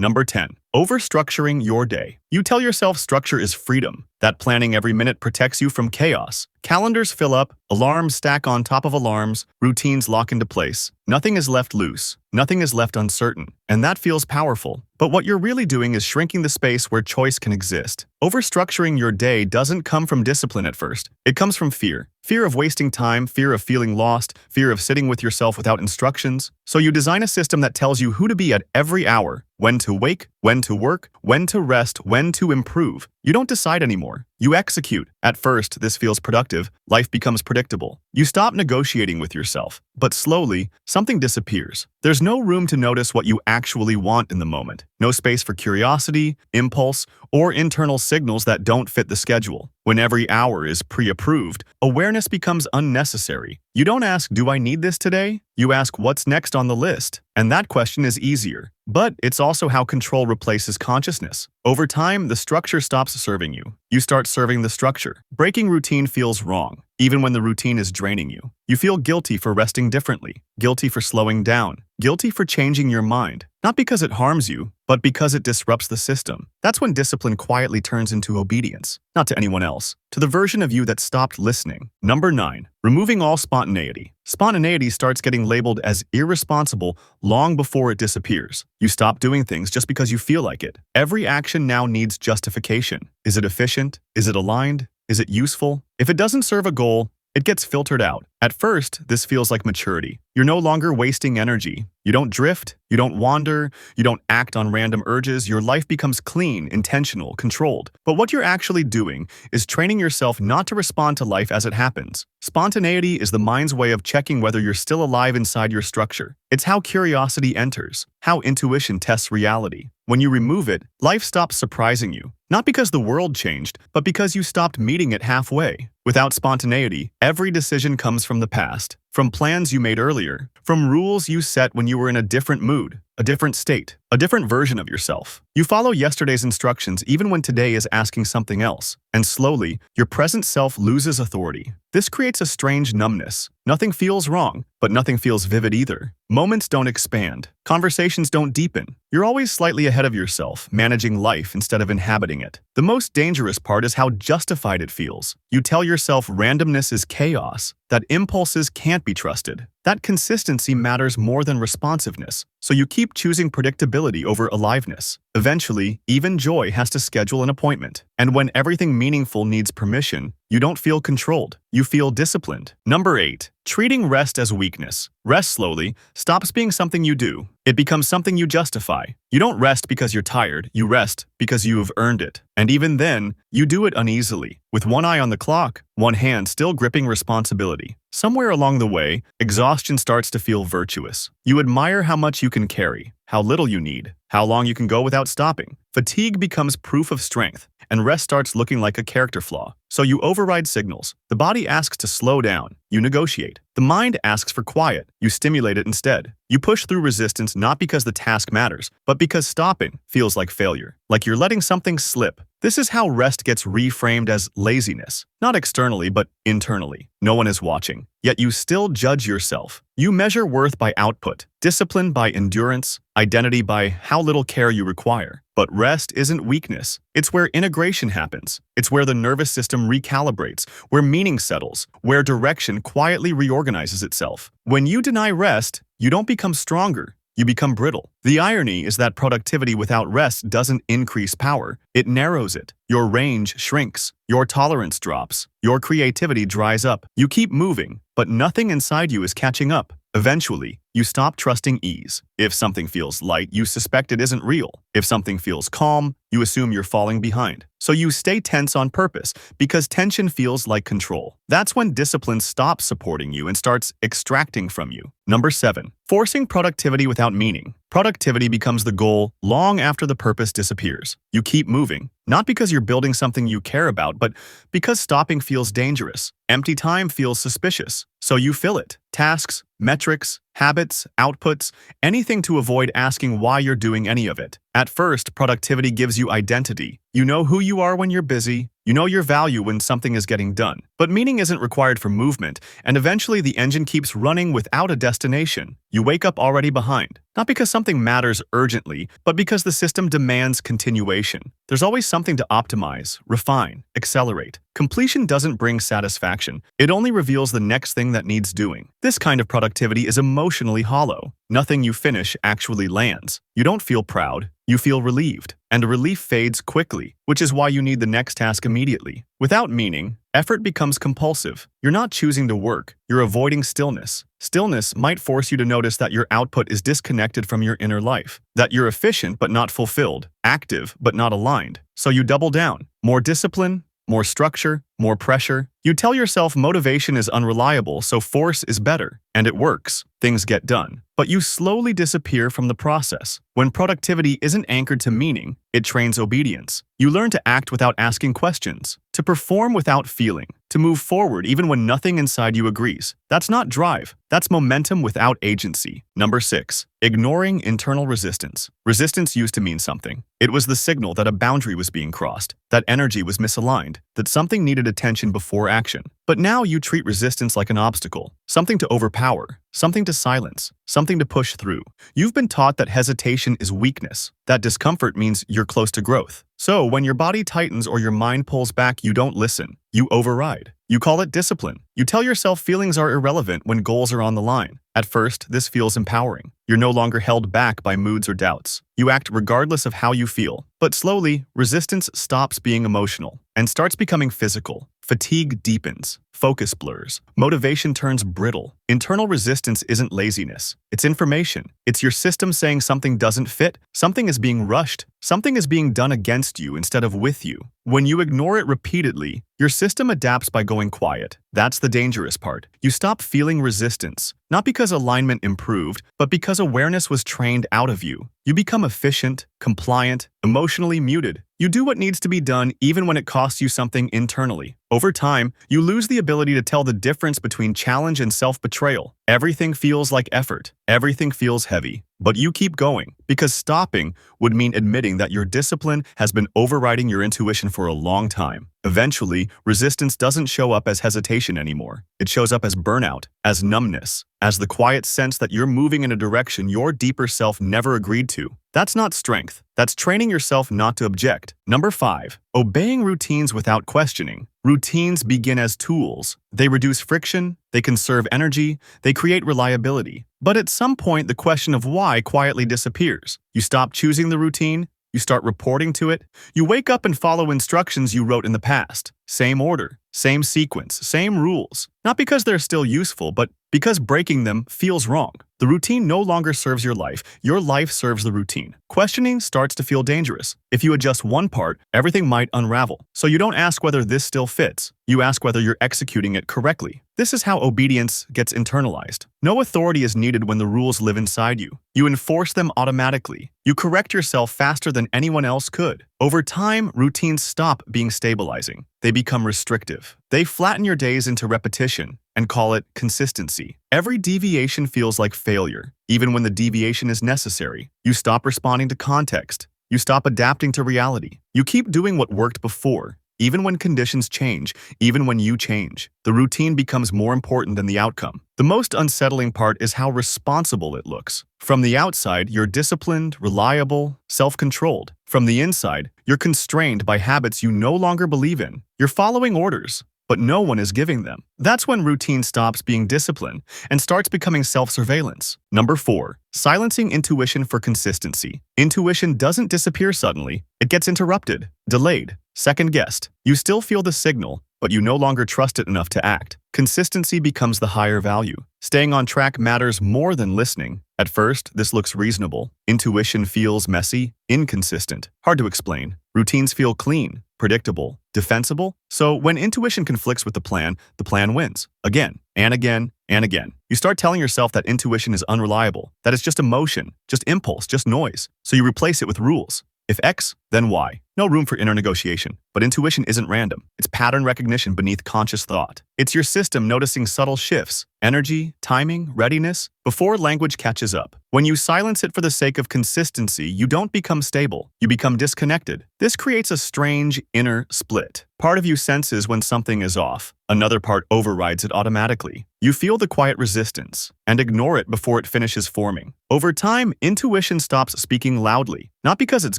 Number 10. Overstructuring your day. You tell yourself structure is freedom, that planning every minute protects you from chaos. Calendars fill up, alarms stack on top of alarms, routines lock into place. Nothing is left loose, nothing is left uncertain, and that feels powerful. But what you're really doing is shrinking the space where choice can exist. Overstructuring your day doesn't come from discipline at first. It comes from fear. Fear of wasting time, fear of feeling lost, fear of sitting with yourself without instructions. So you design a system that tells you who to be at every hour, when to wake, when to work, when to rest, when to improve. You don't decide anymore. You execute. At first, this feels productive. Life becomes predictable. You stop negotiating with yourself. But slowly, something disappears. There's no room to notice what you actually want in the moment. No space for curiosity, impulse, or internal signals that don't fit the schedule. When every hour is pre-approved, awareness becomes unnecessary. You don't ask, do I need this today? You ask, what's next on the list? And that question is easier. But it's also how control replaces consciousness. Over time, the structure stops serving you. You start serving the structure. Breaking routine feels wrong, even when the routine is draining you. You feel guilty for resting differently, guilty for slowing down, guilty for changing your mind. Not because it harms you, but because it disrupts the system. That's when discipline quietly turns into obedience. Not to anyone else, to the version of you that stopped listening. Number 9. Removing all spontaneity. Spontaneity starts getting labeled as irresponsible long before it disappears. You stop doing things just because you feel like it. Every action now needs justification. Is it efficient? Is it aligned? Is it useful? If it doesn't serve a goal, it gets filtered out. At first, this feels like maturity. You're no longer wasting energy. You don't drift, you don't wander, you don't act on random urges. Your life becomes clean, intentional, controlled. But what you're actually doing is training yourself not to respond to life as it happens. Spontaneity is the mind's way of checking whether you're still alive inside your structure. It's how curiosity enters, how intuition tests reality. When you remove it, life stops surprising you. Not because the world changed, but because you stopped meeting it halfway. Without spontaneity, every decision comes from the past, from plans you made earlier, from rules you set when you were in a different mood, a different state, a different version of yourself. You follow yesterday's instructions even when today is asking something else, and slowly, your present self loses authority. This creates a strange numbness. Nothing feels wrong, but nothing feels vivid either. Moments don't expand. Conversations don't deepen. You're always slightly ahead of yourself, managing life instead of inhabiting it. The most dangerous part is how justified it feels. You tell yourself randomness is chaos, that impulses can't be trusted, that consistency matters more than responsiveness, so you keep choosing predictability over aliveness. Eventually, even joy has to schedule an appointment. And when everything meaningful needs permission, you don't feel controlled. You feel disciplined. Number 8. Treating rest as weakness. Rest slowly stops being something you do. It becomes something you justify. You don't rest because you're tired. You rest because you have earned it. And even then, you do it uneasily, with one eye on the clock, one hand still gripping responsibility. Somewhere along the way, exhaustion starts to feel virtuous. You admire how much you can carry, how little you need, how long you can go without stopping. Fatigue becomes proof of strength, and rest starts looking like a character flaw. So you override signals. The body asks to slow down. You negotiate. The mind asks for quiet. You stimulate it instead. You push through resistance not because the task matters, but because stopping feels like failure, like you're letting something slip. This is how rest gets reframed as laziness, not externally, but internally. No one is watching, yet you still judge yourself. You measure worth by output, discipline by endurance, identity by how little care you require. But rest isn't weakness. It's where integration happens. It's where the nervous system recalibrates, where meaning settles, where direction quietly reorganizes itself. When you deny rest, you don't become stronger. You become brittle. The irony is that productivity without rest doesn't increase power, it narrows it. Your range shrinks, your tolerance drops, your creativity dries up. You keep moving, but nothing inside you is catching up. Eventually, you stop trusting ease. If something feels light, you suspect it isn't real. If something feels calm, you assume you're falling behind. So you stay tense on purpose, because tension feels like control. That's when discipline stops supporting you and starts extracting from you. Number 7. Forcing productivity without meaning. Productivity becomes the goal long after the purpose disappears. You keep moving, not because you're building something you care about, but because stopping feels dangerous. Empty time feels suspicious, so you fill it. Tasks, metrics, habits, outputs, anything to avoid asking why you're doing any of it. At first, productivity gives you identity. You know who you are when you're busy. You know your value when something is getting done. But meaning isn't required for movement, and eventually the engine keeps running without a destination. You wake up already behind. Not because something matters urgently, but because the system demands continuation. There's always something to optimize, refine, accelerate. Completion doesn't bring satisfaction. It only reveals the next thing that needs doing. This kind of productivity is emotionally hollow. Nothing you finish actually lands. You don't feel proud. You feel relieved. And relief fades quickly, which is why you need the next task immediately. Without meaning, effort becomes compulsive. You're not choosing to work. You're avoiding stillness. Stillness might force you to notice that your output is disconnected from your inner life, that you're efficient but not fulfilled, active but not aligned. So you double down. More discipline, more structure, more pressure. You tell yourself motivation is unreliable, so force is better. And it works. Things get done. But you slowly disappear from the process. When productivity isn't anchored to meaning, it trains obedience. You learn to act without asking questions, to perform without feeling, to move forward even when nothing inside you agrees. That's not drive. That's momentum without agency. Number 6. Ignoring internal resistance. Resistance used to mean something. It was the signal that a boundary was being crossed, that energy was misaligned, that something needed attention before action. But now you treat resistance like an obstacle, something to overpower, something to silence, something to push through. You've been taught that hesitation is weakness, that discomfort means you're close to growth. So when your body tightens or your mind pulls back, you don't listen. You override. You call it discipline. You tell yourself feelings are irrelevant when goals are on the line. At first, this feels empowering. You're no longer held back by moods or doubts. You act regardless of how you feel. But slowly, resistance stops being emotional and starts becoming physical. Fatigue deepens. Focus blurs. Motivation turns brittle. Internal resistance isn't laziness. It's information. It's your system saying something doesn't fit, something is being rushed, something is being done against you instead of with you. When you ignore it repeatedly, your system adapts by going quiet. That's the dangerous part. You stop feeling resistance, not because alignment improved, but because awareness was trained out of you. You become efficient, compliant, emotionally muted. You do what needs to be done even when it costs you something internally. Over time, you lose the ability to tell the difference between challenge and self-betrayal. Everything feels like effort. Everything feels heavy. But you keep going, because stopping would mean admitting that your discipline has been overriding your intuition for a long time. Eventually, resistance doesn't show up as hesitation anymore. It shows up as burnout, as numbness, as the quiet sense that you're moving in a direction your deeper self never agreed to. That's not strength. That's training yourself not to object. Number 5. Obeying routines without questioning. Routines begin as tools. They reduce friction, they conserve energy, they create reliability. But at some point, the question of why quietly disappears. You stop choosing the routine, you start reporting to it. You wake up and follow instructions you wrote in the past. Same order, same sequence, same rules. Not because they're still useful, but because breaking them feels wrong. The routine no longer serves your life serves the routine. Questioning starts to feel dangerous. If you adjust one part, everything might unravel. So you don't ask whether this still fits. You ask whether you're executing it correctly. This is how obedience gets internalized. No authority is needed when the rules live inside you. You enforce them automatically. You correct yourself faster than anyone else could. Over time, routines stop being stabilizing. They become restrictive. They flatten your days into repetition and call it consistency. Every deviation feels like failure, even when the deviation is necessary. You stop responding to context. You stop adapting to reality. You keep doing what worked before, even when conditions change, even when you change. The routine becomes more important than the outcome. The most unsettling part is how responsible it looks. From the outside, you're disciplined, reliable, self-controlled. From the inside, you're constrained by habits you no longer believe in. You're following orders, but no one is giving them. That's when routine stops being discipline and starts becoming self-surveillance. Number 4. Silencing intuition for consistency. Intuition doesn't disappear suddenly. It gets interrupted, delayed, second-guessed. You still feel the signal, but you no longer trust it enough to act. Consistency becomes the higher value. Staying on track matters more than listening. At first, this looks reasonable. Intuition feels messy, inconsistent, hard to explain. Routines feel clean, predictable, defensible. So when intuition conflicts with the plan wins. Again, and again, and again. You start telling yourself that intuition is unreliable, that it's just emotion, just impulse, just noise. So you replace it with rules. If X, Then why? No room for inner negotiation. But intuition isn't random. It's pattern recognition beneath conscious thought. It's your system noticing subtle shifts, energy, timing, readiness, before language catches up. When you silence it for the sake of consistency, you don't become stable. You become disconnected. This creates a strange inner split. Part of you senses when something is off. Another part overrides it automatically. You feel the quiet resistance and ignore it before it finishes forming. Over time, intuition stops speaking loudly, not because it's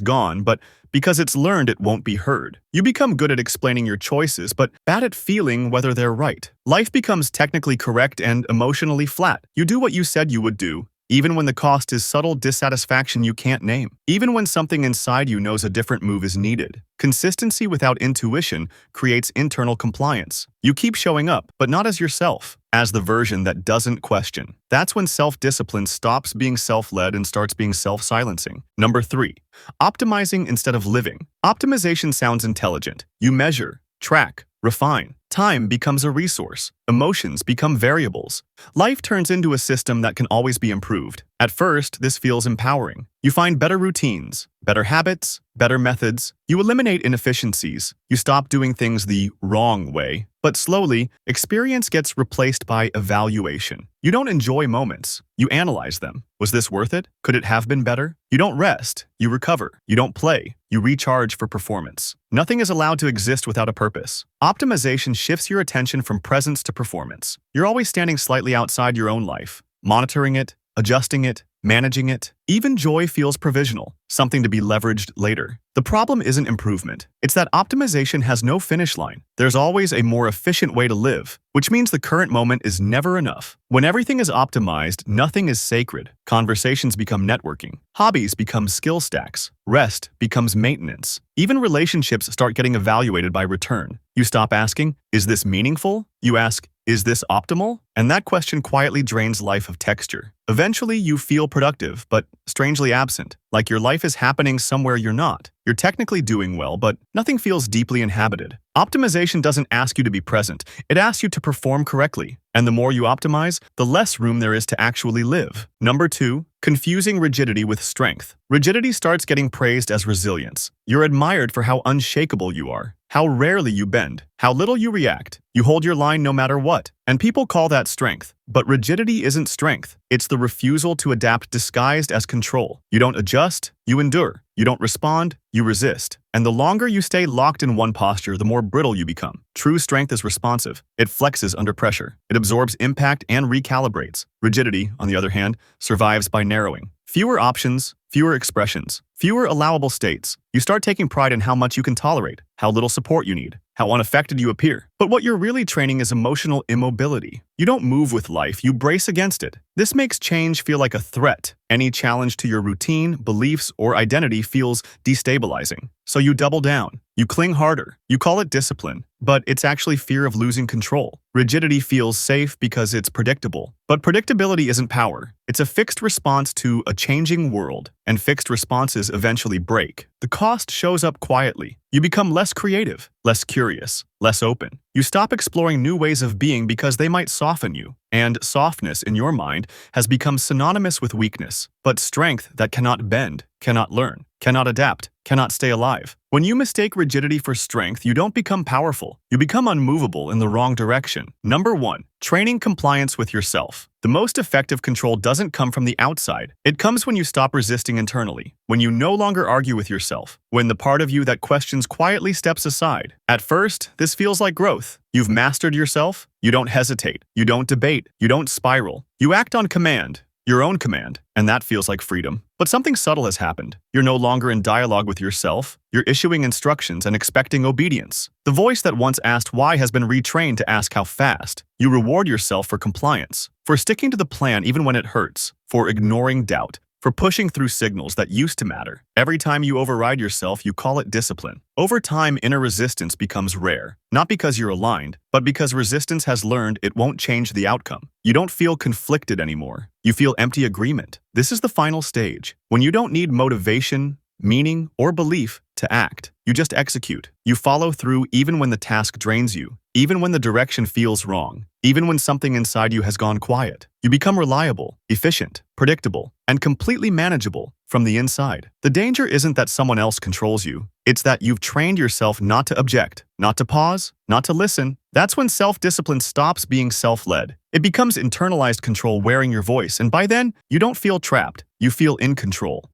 gone, but because it's learned it won't be heard. You become good at explaining your choices, but bad at feeling whether they're right. Life becomes technically correct and emotionally flat. You do what you said you would do, even when the cost is subtle dissatisfaction you can't name. Even when something inside you knows a different move is needed. Consistency without intuition creates internal compliance. You keep showing up, but not as yourself, as the version that doesn't question. That's when self-discipline stops being self-led and starts being self-silencing. Number 3, optimizing instead of living. Optimization sounds intelligent. You measure, track, refine. Time becomes a resource. Emotions become variables. Life turns into a system that can always be improved. At first, this feels empowering. You find better routines, better habits, better methods. You eliminate inefficiencies. You stop doing things the wrong way. But slowly, experience gets replaced by evaluation. You don't enjoy moments. You analyze them. Was this worth it? Could it have been better? You don't rest. You recover. You don't play. You recharge for performance. Nothing is allowed to exist without a purpose. Optimization shifts your attention from presence to performance. You're always standing slightly outside your own life, monitoring it, adjusting it, managing it. Even joy feels provisional, something to be leveraged later. The problem isn't improvement. It's that optimization has no finish line. There's always a more efficient way to live, which means the current moment is never enough. When everything is optimized, nothing is sacred. Conversations become networking. Hobbies become skill stacks. Rest becomes maintenance. Even relationships start getting evaluated by return. You stop asking, is this meaningful? You ask, is this optimal? And that question quietly drains life of texture. Eventually, you feel productive, but strangely absent, like your life is happening somewhere you're not. You're technically doing well, but nothing feels deeply inhabited. Optimization doesn't ask you to be present. It asks you to perform correctly. And the more you optimize, the less room there is to actually live. Number 2, confusing rigidity with strength. Rigidity starts getting praised as resilience. You're admired for how unshakable you are, how rarely you bend, how little you react. You hold your line no matter what. And people call that strength. But rigidity isn't strength. It's the refusal to adapt disguised as control. You don't adjust, you endure. You don't respond, you resist. And the longer you stay locked in one posture, the more brittle you become. True strength is responsive. It flexes under pressure. It absorbs impact and recalibrates. Rigidity, on the other hand, survives by narrowing. Fewer options, fewer expressions, fewer allowable states. You start taking pride in how much you can tolerate, how little support you need, how unaffected you appear. But what you're really training is emotional immobility. You don't move with life, you brace against it. This makes change feel like a threat. Any challenge to your routine, beliefs, or identity feels destabilizing. So you double down. You cling harder. You call it discipline, but it's actually fear of losing control. Rigidity feels safe because it's predictable. But predictability isn't power. It's a fixed response to a changing world, and fixed responses eventually break. The cost shows up quietly. You become less creative, less curious, less open. You stop exploring new ways of being because they might soften you. And softness, in your mind, has become synonymous with weakness. But strength that cannot bend, cannot learn, cannot adapt, cannot stay alive. When you mistake rigidity for strength, you don't become powerful. You become unmovable in the wrong direction. Number 1, training compliance with yourself. The most effective control doesn't come from the outside. It comes when you stop resisting internally, when you no longer argue with yourself, when the part of you that questions quietly steps aside. At first, this feels like growth. You've mastered yourself. You don't hesitate. You don't debate. You don't spiral. You act on command. Your own command, and that feels like freedom. But something subtle has happened. You're no longer in dialogue with yourself. You're issuing instructions and expecting obedience. The voice that once asked why has been retrained to ask how fast. You reward yourself for compliance, for sticking to the plan even when it hurts, for ignoring doubt, for pushing through signals that used to matter. Every time you override yourself, you call it discipline. Over time, inner resistance becomes rare, not because you're aligned, but because resistance has learned it won't change the outcome. You don't feel conflicted anymore. You feel empty agreement. This is the final stage, when you don't need motivation, meaning, or belief to act. You just execute. You follow through even when the task drains you, even when the direction feels wrong, even when something inside you has gone quiet. You become reliable, efficient, predictable, and completely manageable from the inside. The danger isn't that someone else controls you. It's that you've trained yourself not to object, not to pause, not to listen. That's when self-discipline stops being self-led. It becomes internalized control wearing your voice, and by then, you don't feel trapped. You feel in control.